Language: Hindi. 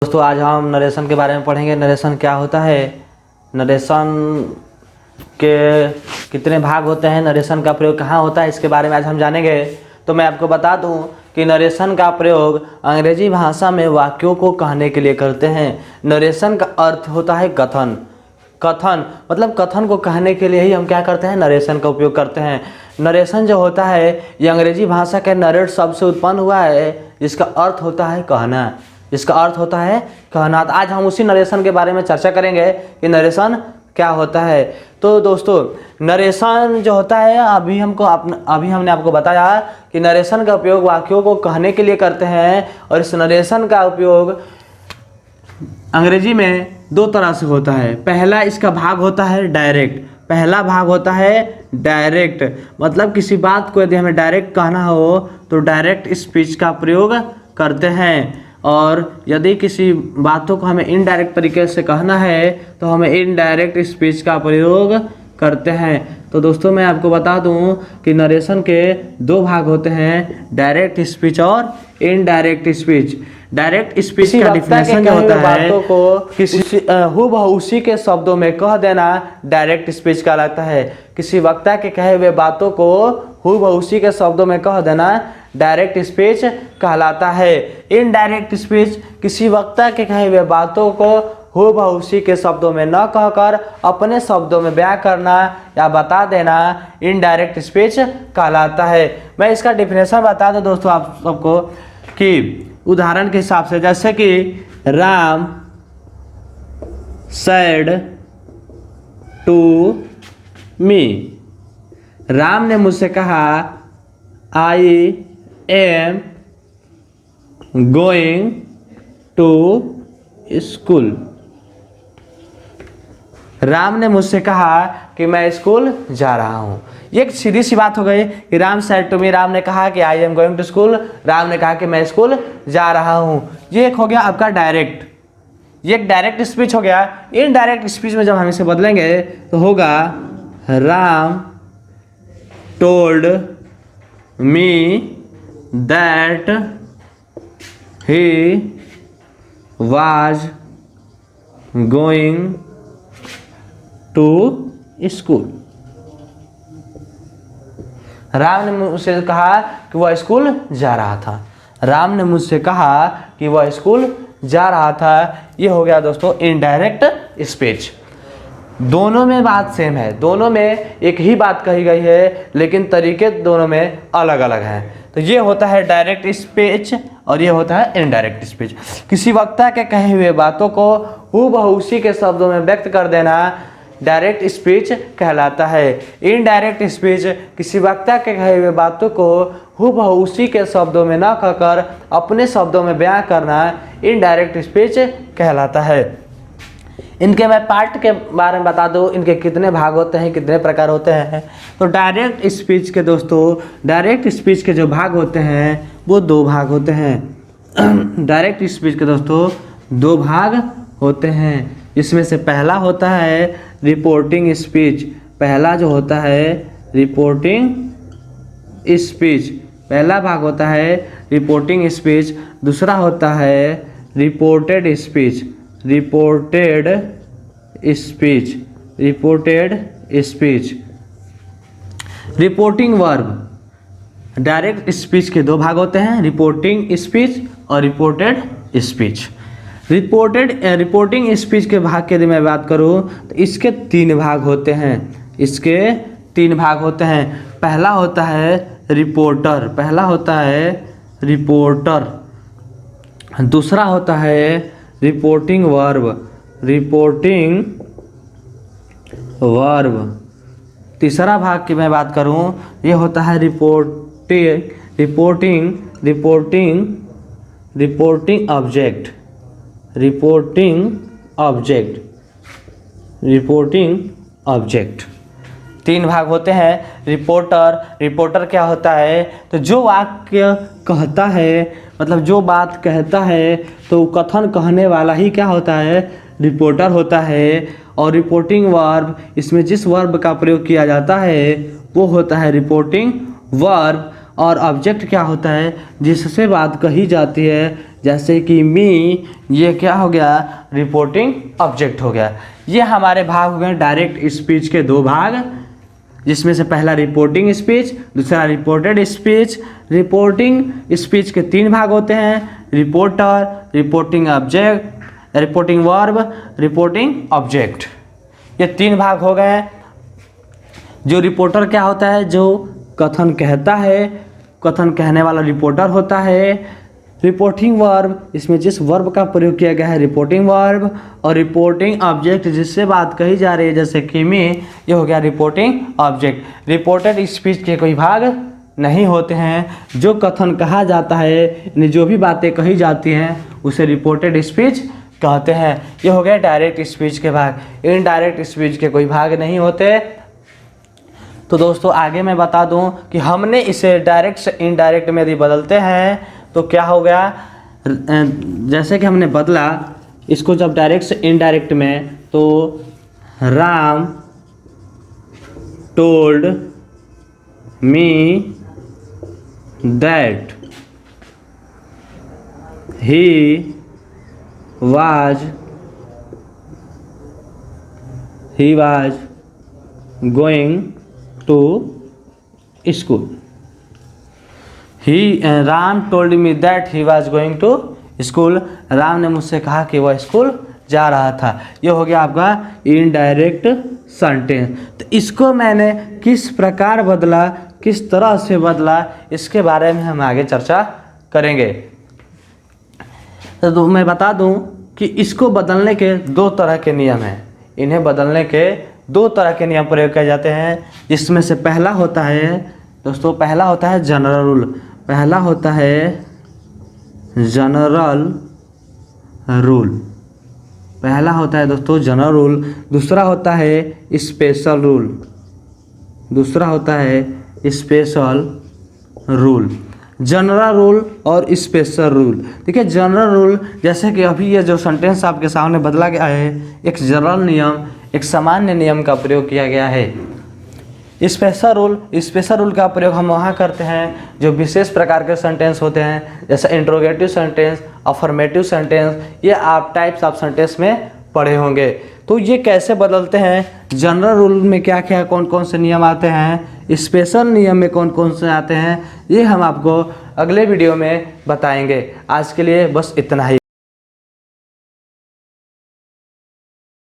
दोस्तों आज हम नरेशन के बारे में पढ़ेंगे। नरेशन क्या होता है, नरेशन के कितने भाग होते हैं, नरेशन का प्रयोग कहाँ होता है, इसके बारे में आज हम जानेंगे। तो मैं आपको बता दूं कि नरेशन का प्रयोग अंग्रेजी भाषा में वाक्यों को कहने के लिए करते हैं। नरेशन का अर्थ होता है कथन। कथन मतलब कथन को कहने के लिए ही हम क्या करते हैं, नरेशन का उपयोग करते हैं। नरेशन जो होता है ये अंग्रेजी भाषा के नरेट शब्द से उत्पन्न हुआ है, जिसका अर्थ होता है कहना। इसका अर्थ होता है कहना। तो आज हम उसी नरेशन के बारे में चर्चा करेंगे कि नरेशन क्या होता है। तो दोस्तों नरेशन जो होता है अभी हमने आपको बताया कि नरेशन का उपयोग वाक्यों को कहने के लिए करते हैं, और इस नरेशन का उपयोग अंग्रेजी में दो तरह से होता है। पहला इसका भाग होता है डायरेक्ट। पहला भाग होता है डायरेक्ट, मतलब किसी बात को यदि हमें डायरेक्ट कहना हो तो डायरेक्ट स्पीच का प्रयोग करते हैं, और यदि किसी बातों को हमें इनडायरेक्ट तरीके से कहना है तो हमें इनडायरेक्ट स्पीच का प्रयोग करते हैं। तो दोस्तों मैं आपको बता दूं कि नरेशन के दो भाग होते हैं, डायरेक्ट स्पीच और इनडायरेक्ट स्पीच। डायरेक्ट स्पीच का डिफिनेशन जो होता है बातों को किसी हूबहू उसी के शब्दों में कह देना डायरेक्ट स्पीच कहलाता है। किसी वक्ता के कहे हुए बातों को हूबहू उसी के शब्दों में कह देना डायरेक्ट स्पीच कहलाता है। इनडायरेक्ट स्पीच किसी वक्ता के कहे हुए बातों को हूबहू उसी के शब्दों में न कहकर अपने शब्दों में बयां करना या बता देना इनडायरेक्ट स्पीच कहलाता है। मैं इसका डिफिनेशन बता दूं दोस्तों आप सबको कि उदाहरण के हिसाब से, जैसे कि Ram said to me, Ram ने मुझसे कहा I am going to school. Ram ने मुझसे कहा कि मैं स्कूल जा रहा हूँ। ये एक सीधी सी बात हो गई कि Ram said to me, Ram ने कहा कि I am going to school, Ram ने कहा कि मैं स्कूल जा रहा हूँ। ये एक हो गया आपका डायरेक्ट, ये एक डायरेक्ट स्पीच हो गया। इनडायरेक्ट स्पीच में जब हम इसे बदलेंगे तो होगा Ram told me that he was going to school. Ram ने मुझसे कहा कि वह स्कूल जा रहा था। राम ने मुझसे कहा कि वह स्कूल जा रहा था। ये हो गया दोस्तों इनडायरेक्ट स्पीच। दोनों में बात सेम है, दोनों में एक ही बात कही गई है, लेकिन तरीके दोनों में अलग अलग हैं। तो ये होता है डायरेक्ट स्पीच और ये होता है इनडायरेक्ट स्पीच। किसी वक्ता के कहे हुए बातों को हूबहू उसी के शब्दों में व्यक्त कर देना डायरेक्ट स्पीच कहलाता है। इनडायरेक्ट स्पीच किसी वक्ता के कहे हुए बातों को हूबहू उसी के शब्दों में न कहकर अपने शब्दों में बयां करना इनडायरेक्ट स्पीच कहलाता है। इनके मैं पार्ट के बारे में बता दूं, इनके कितने भाग होते हैं, कितने प्रकार होते हैं। तो डायरेक्ट स्पीच के दोस्तों, डायरेक्ट स्पीच के जो भाग होते हैं वो दो भाग होते हैं। डायरेक्ट स्पीच के दोस्तों दो भाग होते हैं। इसमें से पहला होता है रिपोर्टिंग स्पीच। पहला जो होता है रिपोर्टिंग स्पीच, पहला भाग होता है रिपोर्टिंग स्पीच। दूसरा होता है reported speech. Reported speech, reported speech. Reporting verb. Direct speech के दो भाग होते हैं, रिपोर्टिंग स्पीच और रिपोर्टेड स्पीच। रिपोर्टिंग स्पीच के भाग की यदि मैं बात करूं तो इसके तीन भाग होते हैं। इसके तीन भाग होते हैं। पहला होता है रिपोर्टर, पहला होता है रिपोर्टर। दूसरा होता है रिपोर्टिंग वर्ब, रिपोर्टिंग वर्ब। तीसरा भाग की मैं बात करूं ये होता है रिपोर्टिंग ऑब्जेक्ट, रिपोर्टिंग ऑब्जेक्ट। तीन भाग होते हैं। रिपोर्टर क्या होता है, तो जो वाक्य कहता है, मतलब जो बात कहता है तो कथन कहने वाला ही क्या होता है, रिपोर्टर होता है। और रिपोर्टिंग वर्ब, इसमें जिस वर्ब का प्रयोग किया जाता है वो होता है रिपोर्टिंग वर्ब। और ऑब्जेक्ट क्या होता है, जिससे बात कही जाती है, जैसे कि मी, ये क्या हो गया, रिपोर्टिंग ऑब्जेक्ट हो गया। ये हमारे भाग हो गए डायरेक्ट स्पीच के दो भाग, जिसमें से पहला रिपोर्टिंग स्पीच, दूसरा रिपोर्टेड स्पीच। रिपोर्टिंग स्पीच के तीन भाग होते हैं, reporter, reporting object, reporting verb, reporting object. ये तीन भाग हो गए। जो रिपोर्टर क्या होता है, जो कथन कहता है, कथन कहने वाला रिपोर्टर होता है। रिपोर्टिंग वर्ब, इसमें जिस वर्ब का प्रयोग किया गया है रिपोर्टिंग वर्ब। और रिपोर्टिंग ऑब्जेक्ट, जिससे बात कही जा रही है, जैसे कि मैं, ये हो गया रिपोर्टिंग ऑब्जेक्ट। रिपोर्टेड स्पीच के कोई भाग नहीं होते हैं। जो कथन कहा जाता है, यानी जो भी बातें कही जाती हैं, उसे रिपोर्टेड स्पीच कहते हैं। ये हो गया डायरेक्ट स्पीच के भाग। इनडायरेक्ट स्पीच के कोई भाग नहीं होते। तो दोस्तों आगे मैं बता दूं कि हमने इसे डायरेक्ट से इनडायरेक्ट में यदि बदलते हैं तो क्या हो गया, जैसे कि हमने बदला इसको जब डायरेक्ट से इनडायरेक्ट में, तो Ram told me that he was going to school. Ram told me that he was going to school. Ram ने मुझसे कहा कि वह स्कूल जा रहा था। ये हो गया आपका इनडायरेक्ट सेंटेंस। तो इसको मैंने किस प्रकार बदला, किस तरह से बदला, इसके बारे में हम आगे चर्चा करेंगे। तो मैं बता दूं कि इसको बदलने के दो तरह के नियम हैं। इन्हें बदलने के दो तरह के नियम प्रयोग किए जाते हैं, जिसमें से पहला होता है दोस्तों, पहला होता है जनरल रूल। पहला होता है जनरल रूल, पहला होता है दोस्तों जनरल रूल। दूसरा होता है स्पेशल रूल, दूसरा होता है स्पेशल रूल। जनरल रूल और स्पेशल रूल। देखिए जनरल रूल, जैसे कि अभी ये जो सेंटेंस आपके सामने बदला गया है, एक जनरल नियम, एक सामान्य नियम का प्रयोग किया गया है। स्पेशल रूल का प्रयोग हम वहाँ करते हैं जो विशेष प्रकार के सेंटेंस होते हैं, जैसे इंट्रोगेटिव सेंटेंस, अफर्मेटिव सेंटेंस। ये आप टाइप्स ऑफ सेंटेंस में पढ़े होंगे। तो ये कैसे बदलते हैं, जनरल रूल में क्या क्या कौन कौन से नियम आते हैं, स्पेशल नियम में कौन कौन से आते हैं, ये हम आपको अगले वीडियो में बताएंगे। आज के लिए बस इतना ही।